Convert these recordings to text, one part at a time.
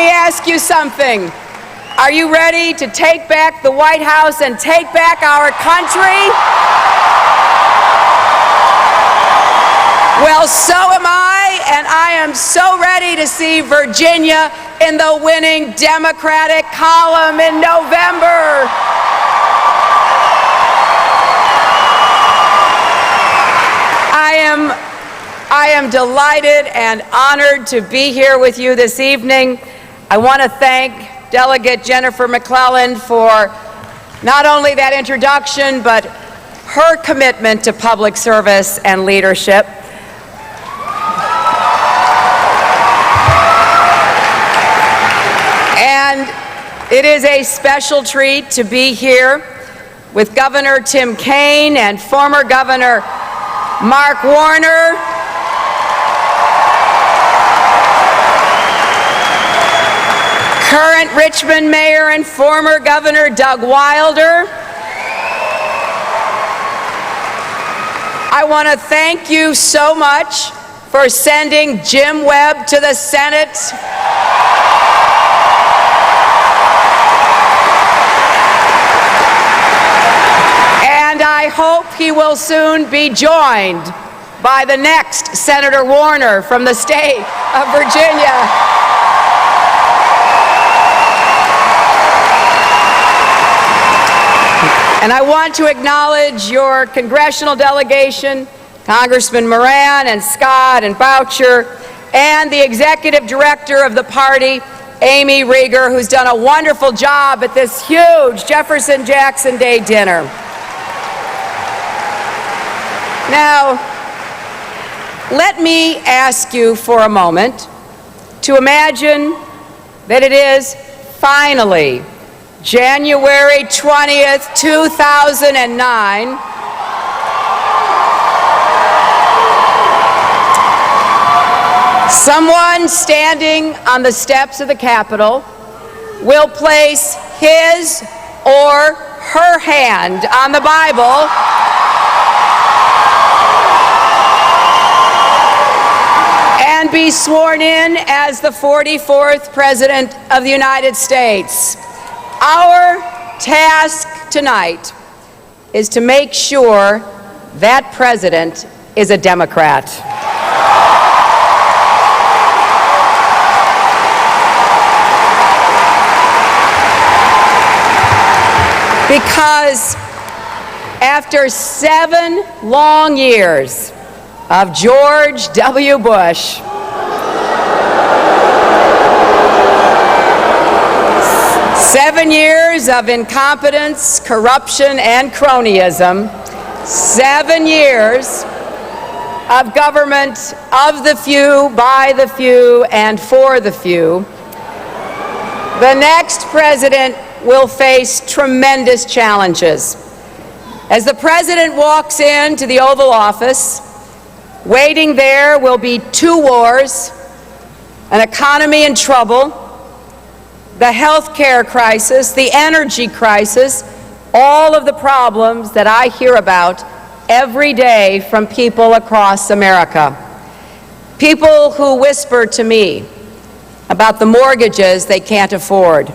me ask you something. Are you ready to take back the White House and take back our country? Well, so am I, and I am so ready to see Virginia in the winning Democratic column in November. I am delighted and honored to be here with you this evening. I want to thank Delegate Jennifer McClellan for not only that introduction, but her commitment to public service and leadership. And it is a special treat to be here with Governor Tim Kaine and former Governor Mark Warner, current Richmond Mayor and former Governor Doug Wilder. I want to thank you so much for sending Jim Webb to the Senate. And I hope he will soon be joined by the next Senator Warner from the state of Virginia. And I want to acknowledge your congressional delegation, Congressman Moran and Scott and Boucher, and the executive director of the party, Amy Rieger, who's done a wonderful job at this huge Jefferson-Jackson Day dinner. Now, let me ask you for a moment to imagine that it is finally January 20th, 2009. Someone standing on the steps of the Capitol will place his or her hand on the Bible and be sworn in as the 44th President of the United States. Our task tonight is to make sure that president is a Democrat. Because after 7 long years of George W. Bush, 7 years of incompetence, corruption, and cronyism, 7 years of government of the few, by the few, and for the few, the next president will face tremendous challenges. As the president walks into the Oval Office, waiting there will be 2 wars, an economy in trouble, the health care crisis, the energy crisis, all of the problems that I hear about every day from people across America. People who whisper to me about the mortgages they can't afford,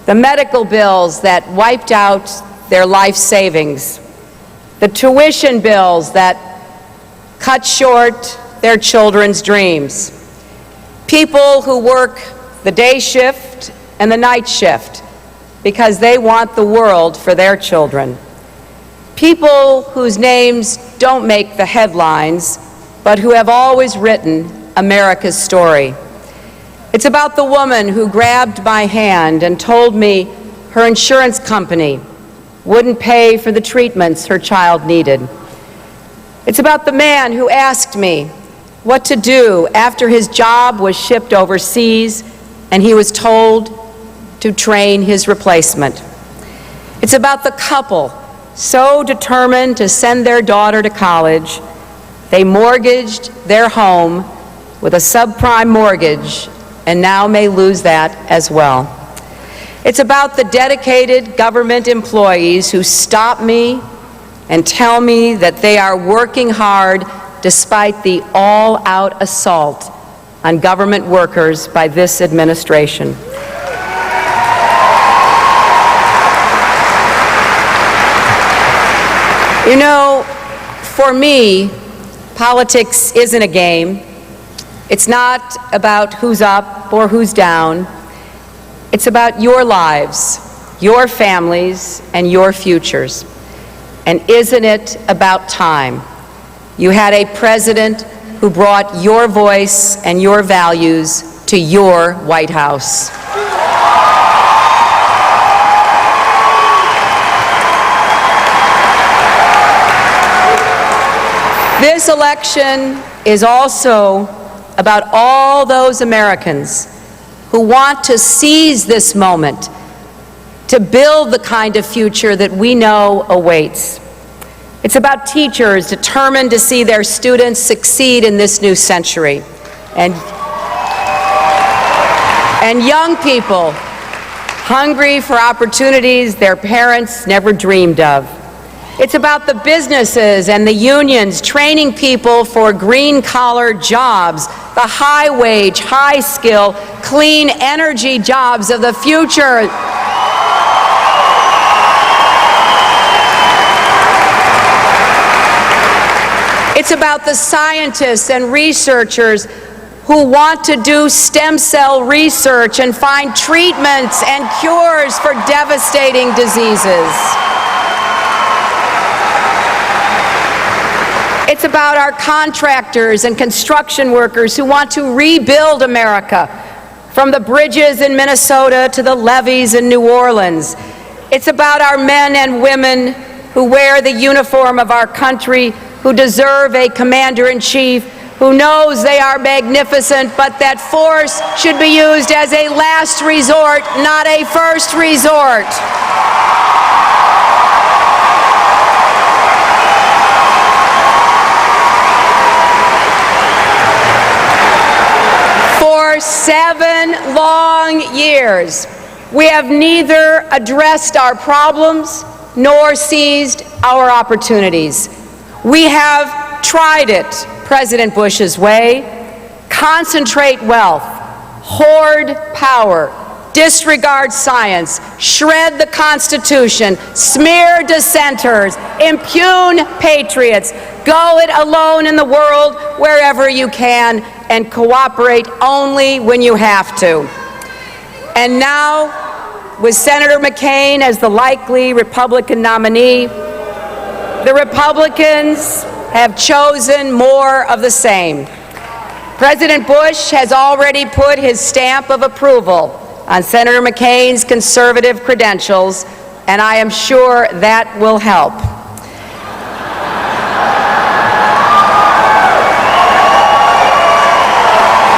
the medical bills that wiped out their life savings, the tuition bills that cut short their children's dreams, people who work the day shift and the night shift because they want the world for their children. People whose names don't make the headlines, but who have always written America's story. It's about the woman who grabbed my hand and told me her insurance company wouldn't pay for the treatments her child needed. It's about the man who asked me what to do after his job was shipped overseas and he was told to train his replacement. It's about the couple so determined to send their daughter to college, they mortgaged their home with a subprime mortgage and now may lose that as well. It's about the dedicated government employees who stop me and tell me that they are working hard despite the all-out assault on government workers by this administration. You know, for me, politics isn't a game. It's not about who's up or who's down. It's about your lives, your families, and your futures. And isn't it about time? You had a president who brought your voice and your values to your White House. This election is also about all those Americans who want to seize this moment to build the kind of future that we know awaits. It's about teachers determined to see their students succeed in this new century, and young people hungry for opportunities their parents never dreamed of. It's about the businesses and the unions training people for green-collar jobs, the high-wage, high-skill, clean energy jobs of the future. It's about the scientists and researchers who want to do stem cell research and find treatments and cures for devastating diseases. It's about our contractors and construction workers who want to rebuild America, from the bridges in Minnesota to the levees in New Orleans. It's about our men and women who wear the uniform of our country, who deserve a commander-in-chief who knows they are magnificent, but that force should be used as a last resort, not a first resort. For 7 long years, we have neither addressed our problems nor seized our opportunities. We have tried it President Bush's way: concentrate wealth, hoard power, disregard science, shred the Constitution, smear dissenters, impugn patriots, go it alone in the world wherever you can, and cooperate only when you have to. And now, with Senator McCain as the likely Republican nominee, the Republicans have chosen more of the same. President Bush has already put his stamp of approval on Senator McCain's conservative credentials, and I am sure that will help.